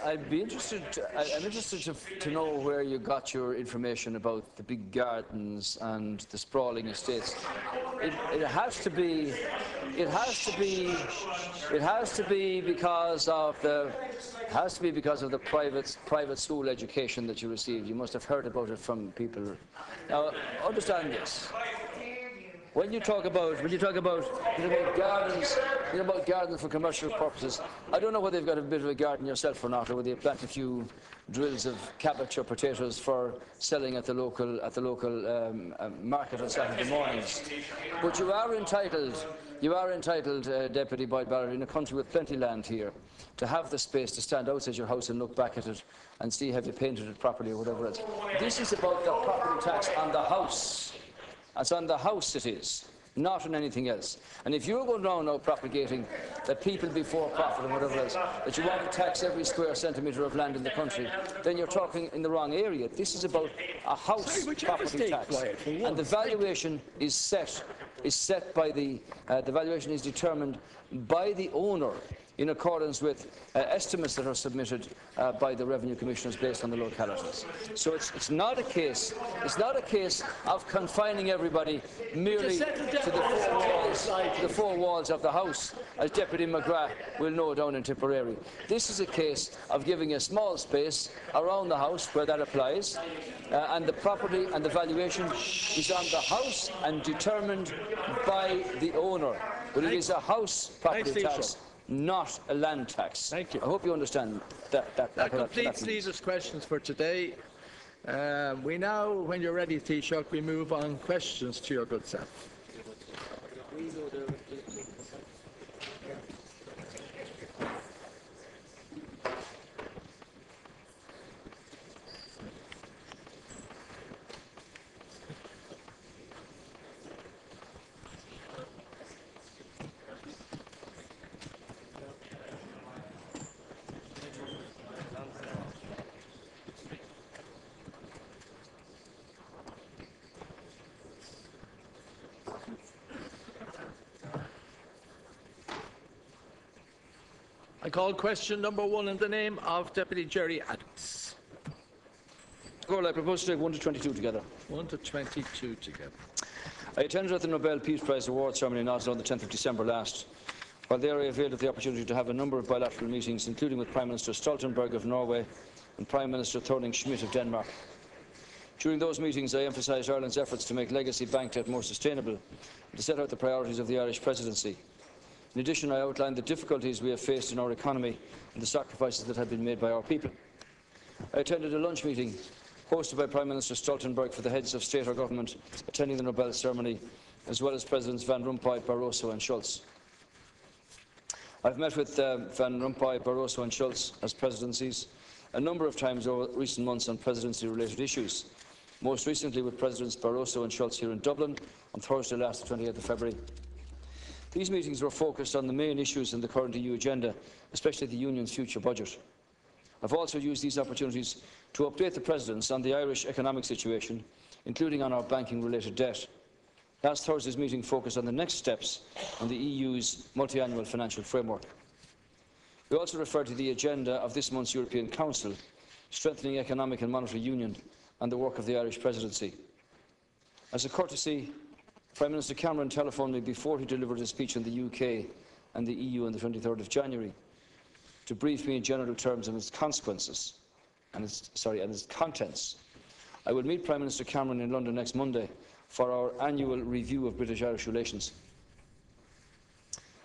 I'd be interested. I'm interested to know where you got your information about the big gardens and the sprawling estates. It has to be. It has to be. It has to be because of the. Has to be because of the private school education that you received. You must have heard about it from people. Now, understand this. When you talk about gardens for commercial purposes, I don't know whether they've got a bit of a garden yourself or not, or whether you plant a few drills of cabbage or potatoes for selling at the local market on Saturday mornings. But you are entitled, Deputy Boyd Ballard, in a country with plenty of land here, to have the space to stand outside your house and look back at it and see have you painted it properly or whatever else. This is about the property tax on the house. It's on the house it is, not on anything else. And if you're going around now propagating that people before profit and whatever else, that you want to tax every square centimetre of land in the country, then you're talking in the wrong area. This is about a house property tax. And the valuation is set by the valuation is determined by the owner in accordance with estimates that are submitted by the Revenue Commissioners based on the localities. So it's not a case of confining everybody merely to the four walls of the house, as Deputy McGrath will know down in Tipperary. This is a case of giving a small space around the house where that applies, and the property and the valuation is on the house and determined by the owner. But it is a house property tax, not a land tax. Thank you. I hope you understand that. That completes leaders' questions for today. We now, when you're ready, Taoiseach, we move on questions to your good self. I call question number 1 in the name of Deputy Jerry Adams. Well, I propose to take 1 to 22 together. 1 to 22 together. I attended at the Nobel Peace Prize award ceremony in Oslo on the 10th of December last. While there I availed of the opportunity to have a number of bilateral meetings, including with Prime Minister Stoltenberg of Norway and Prime Minister Thorning-Schmidt of Denmark. During those meetings, I emphasised Ireland's efforts to make legacy bank debt more sustainable and to set out the priorities of the Irish presidency. In addition, I outlined the difficulties we have faced in our economy and the sacrifices that have been made by our people. I attended a lunch meeting hosted by Prime Minister Stoltenberg for the heads of state or government attending the Nobel ceremony as well as Presidents Van Rompuy, Barroso and Schulz. I've met with Van Rompuy, Barroso and Schulz as presidencies a number of times over recent months on presidency-related issues, most recently with Presidents Barroso and Schulz here in Dublin on Thursday last, the 28th of February. These meetings were focused on the main issues in the current EU agenda, especially the Union's future budget. I've also used these opportunities to update the Presidents on the Irish economic situation, including on our banking-related debt. Last Thursday's meeting focused on the next steps on the EU's multiannual financial framework. We also referred to the agenda of this month's European Council, strengthening economic and monetary union, and the work of the Irish Presidency. As a courtesy, Prime Minister Cameron telephoned me before he delivered his speech on the UK and the EU on the 23rd of January to brief me in general terms on its consequences and its contents. I will meet Prime Minister Cameron in London next Monday for our annual review of British-Irish relations.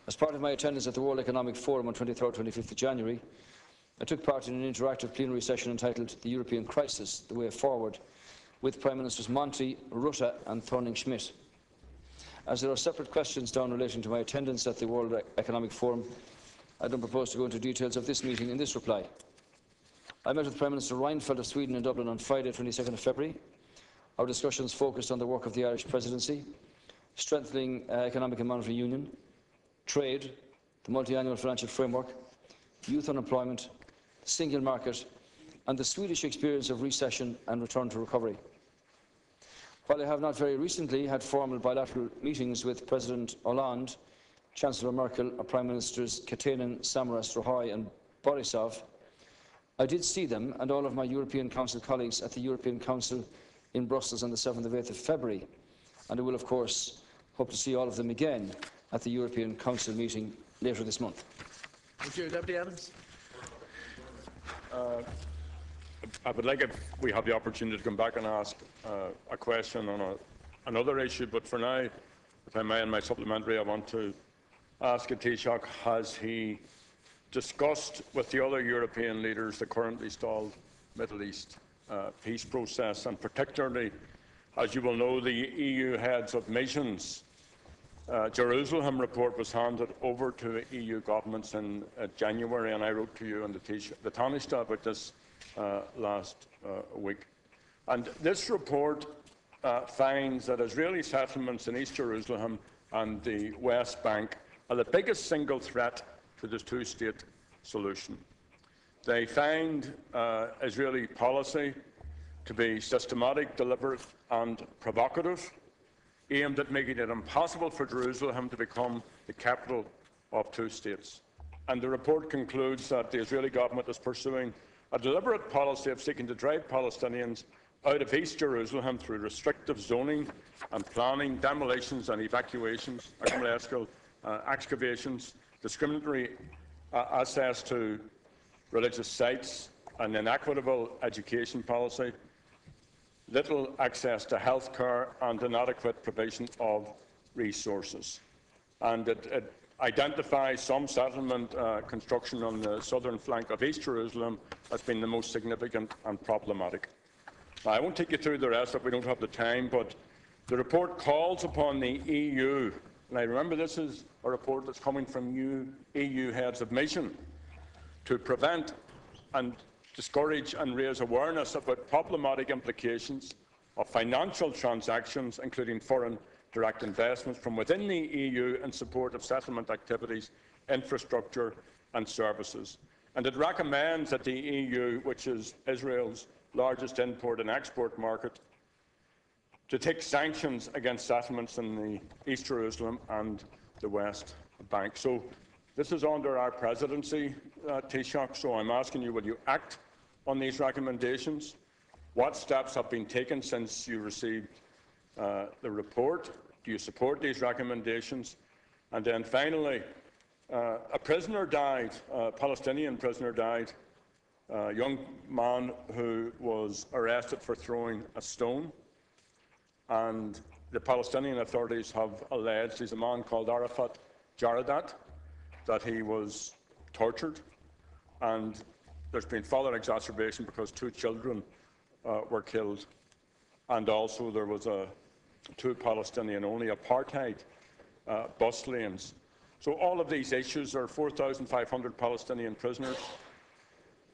As part of my attendance at the World Economic Forum on 23rd-25th of January, I took part in an interactive plenary session entitled The European Crisis, The Way Forward, with Prime Ministers Monti, Rutte and Thorning-Schmidt. As there are separate questions down relating to my attendance at the World Economic Forum, I don't propose to go into details of this meeting in this reply. I met with Prime Minister Reinfeldt of Sweden in Dublin on Friday, 22nd of February. Our discussions focused on the work of the Irish Presidency, strengthening economic and monetary union, trade, the multiannual financial framework, youth unemployment, the single market, and the Swedish experience of recession and return to recovery. While I have not very recently had formal bilateral meetings with President Hollande, Chancellor Merkel, or Prime Ministers Katainen, Samaras, Rajoy and Borisov, I did see them and all of my European Council colleagues at the European Council in Brussels on the 7th and 8th of February, and I will, of course, hope to see all of them again at the European Council meeting later this month. Thank you. Deputy Adams. I would like, if we have the opportunity, to come back and ask a question on another issue, but for now, if I may, in my supplementary, I want to ask Taoiseach, has he discussed with the other European leaders the currently stalled Middle East peace process, and particularly, as you will know, the EU heads of missions Jerusalem report was handed over to EU governments in January, and I wrote to you on the Taoiseach about this last week. And this report finds that Israeli settlements in East Jerusalem and the West Bank are the biggest single threat to the two-state solution. They find Israeli policy to be systematic, deliberate and provocative, aimed at making it impossible for Jerusalem to become the capital of two states. And the report concludes that the Israeli government is pursuing a deliberate policy of seeking to drive Palestinians out of East Jerusalem through restrictive zoning and planning, demolitions and evacuations, excavations, discriminatory access to religious sites, an inequitable education policy, little access to health care and inadequate provision of resources. And it identifies some settlement construction on the southern flank of East Jerusalem as being the most significant and problematic. Now, I won't take you through the rest of it, we don't have the time, but the report calls upon the EU, and I remember this is a report that's coming from EU heads of mission, to prevent and discourage and raise awareness about problematic implications of financial transactions, including foreign direct investments from within the EU in support of settlement activities, infrastructure and services. And it recommends that the EU, which is Israel's largest import and export market, to take sanctions against settlements in the East Jerusalem and the West Bank. So this is under our presidency, Taoiseach, so I'm asking you, will you act on these recommendations? What steps have been taken since you received the report? Do you support these recommendations? And then finally, a prisoner died, a Palestinian prisoner died, a young man who was arrested for throwing a stone. And the Palestinian authorities have alleged, he's a man called Arafat Jaradat, that he was tortured. And there's been further exacerbation because 2 children were killed. And also there was a to Palestinian-only apartheid bus lanes. So all of these issues are 4,500 Palestinian prisoners.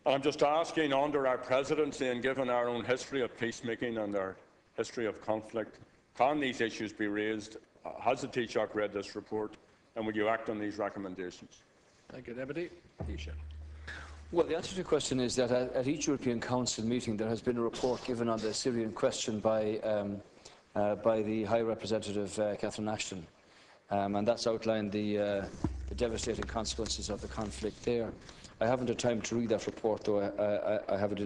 I'm just asking, under our presidency and given our own history of peacemaking and our history of conflict, can these issues be raised? Has the Taoiseach read this report, and will you act on these recommendations? Thank you, Deputy. Taoiseach. Well, the answer to the question is that at each European Council meeting there has been a report given on the Syrian question by the High Representative Catherine Ashton, and that's outlined the devastating consequences of the conflict there. I haven't had time to read that report, though I have it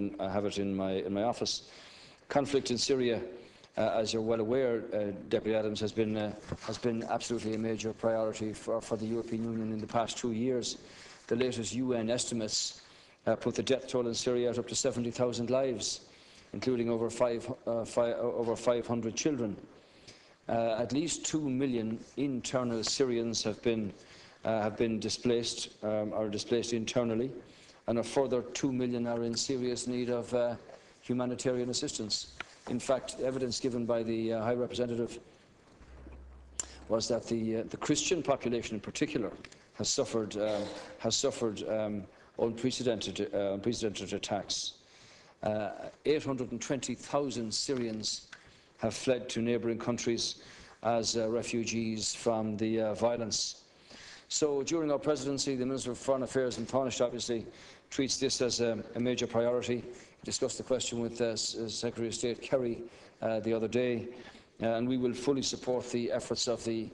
in my office. Conflict in Syria, as you're well aware, Deputy Adams, has been absolutely a major priority for the European Union in the past 2 years. The latest UN estimates put the death toll in Syria at up to 70,000 lives, including over 500 children. At least 2 million internal Syrians have been displaced, are displaced internally, and a further 2 million are in serious need of humanitarian assistance. In fact, evidence given by the High Representative was that the Christian population in particular has suffered unprecedented attacks. 820,000 Syrians have fled to neighbouring countries as refugees from the violence. So during our presidency, the Minister of Foreign Affairs and Tánaiste obviously treats this as a major priority. He discussed the question with Secretary of State Kerry the other day, and we will fully support the efforts of the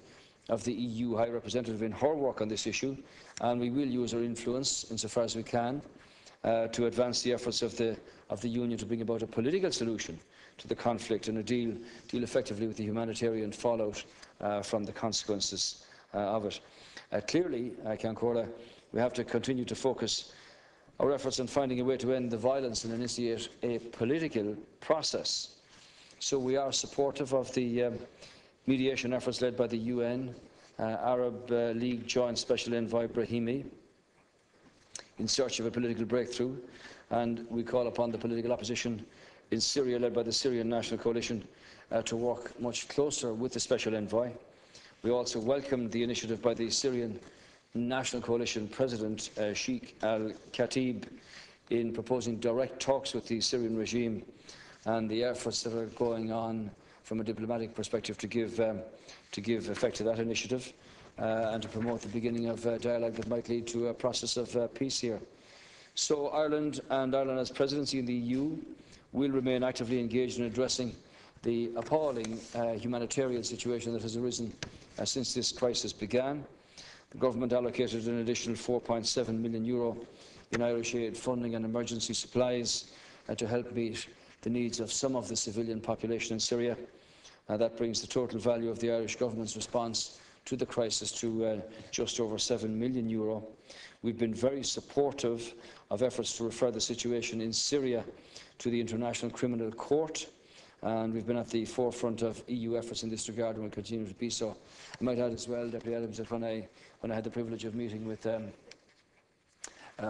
EU High Representative in her work on this issue, and we will use our influence insofar as we can to advance the efforts of the Union to bring about a political solution to the conflict and a deal effectively with the humanitarian fallout from the consequences of it. Clearly, Ceann, we have to continue to focus our efforts on finding a way to end the violence and initiate a political process. So we are supportive of the mediation efforts led by the UN, Arab League Joint Special Envoy Brahimi, in search of a political breakthrough, and we call upon the political opposition in Syria, led by the Syrian National Coalition, to work much closer with the Special Envoy. We also welcomed the initiative by the Syrian National Coalition President Sheikh al-Khatib in proposing direct talks with the Syrian regime, and the efforts that are going on from a diplomatic perspective to give effect to that initiative and to promote the beginning of dialogue that might lead to a process of peace here. So Ireland as presidency in the EU will remain actively engaged in addressing the appalling humanitarian situation that has arisen since this crisis began. The government allocated an additional €4.7 million in Irish aid funding and emergency supplies to help meet the needs of some of the civilian population in Syria. That brings the total value of the Irish government's response to the crisis to just over €7 million. We've been very supportive of efforts to refer the situation in Syria to the International Criminal Court, and we've been at the forefront of EU efforts in this regard and will continue to be so. I might add as well, Deputy Adams, that when I had the privilege of meeting with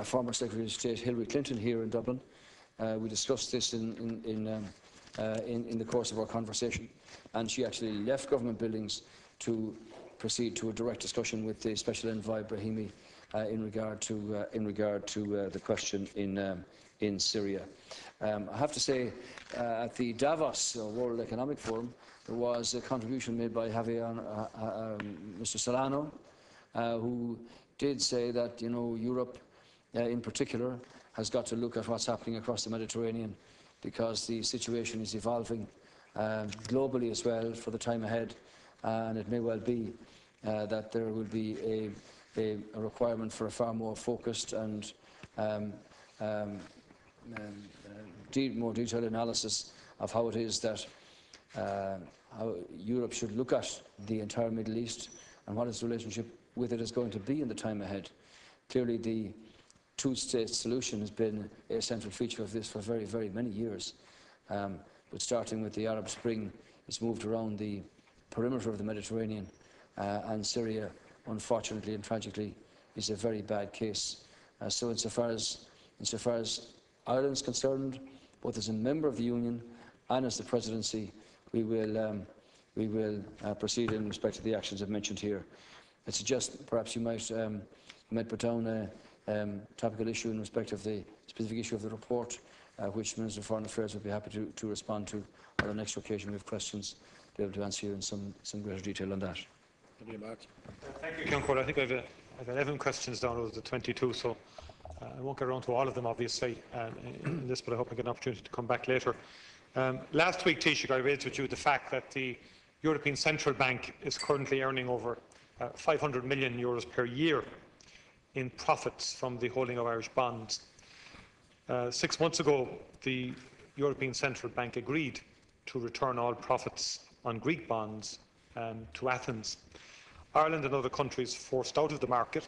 former Secretary of State Hillary Clinton here in Dublin, we discussed this in the course of our conversation, and she actually left government buildings to proceed to a direct discussion with the Special Envoy Brahimi in regard to the question in Syria. I have to say, at the Davos World Economic Forum, there was a contribution made by Mr. Solano, who did say that Europe, in particular, has got to look at what's happening across the Mediterranean, because the situation is evolving globally as well for the time ahead, and it may well be that there will be a requirement for a far more focused and more detailed analysis of how it is that how Europe should look at the entire Middle East and what its relationship with it is going to be in the time ahead. Clearly, the two-state solution has been a central feature of this for very, very many years. But starting with the Arab Spring, it's moved around the perimeter of the Mediterranean, and Syria, unfortunately and tragically, is a very bad case. So insofar as Ireland is concerned, both as a member of the Union and as the presidency, we will we will proceed in respect to the actions I've mentioned here. I suggest perhaps you might put down a topical issue in respect of the specific issue of the report, which the Minister of Foreign Affairs would be happy to respond to on the next occasion we have questions, be able to answer you in some greater detail on that. Thank you, Ceann Comhairle. I think I've 11 questions down out of the 22, so I won't get around to all of them, obviously, in this, but I hope I get an opportunity to come back later. Last week, Taoiseach, I raised with you the fact that the European Central Bank is currently earning over €500 million per year in profits from the holding of Irish bonds. 6 months ago, the European Central Bank agreed to return all profits on Greek bonds to Athens. Ireland and other countries forced out of the market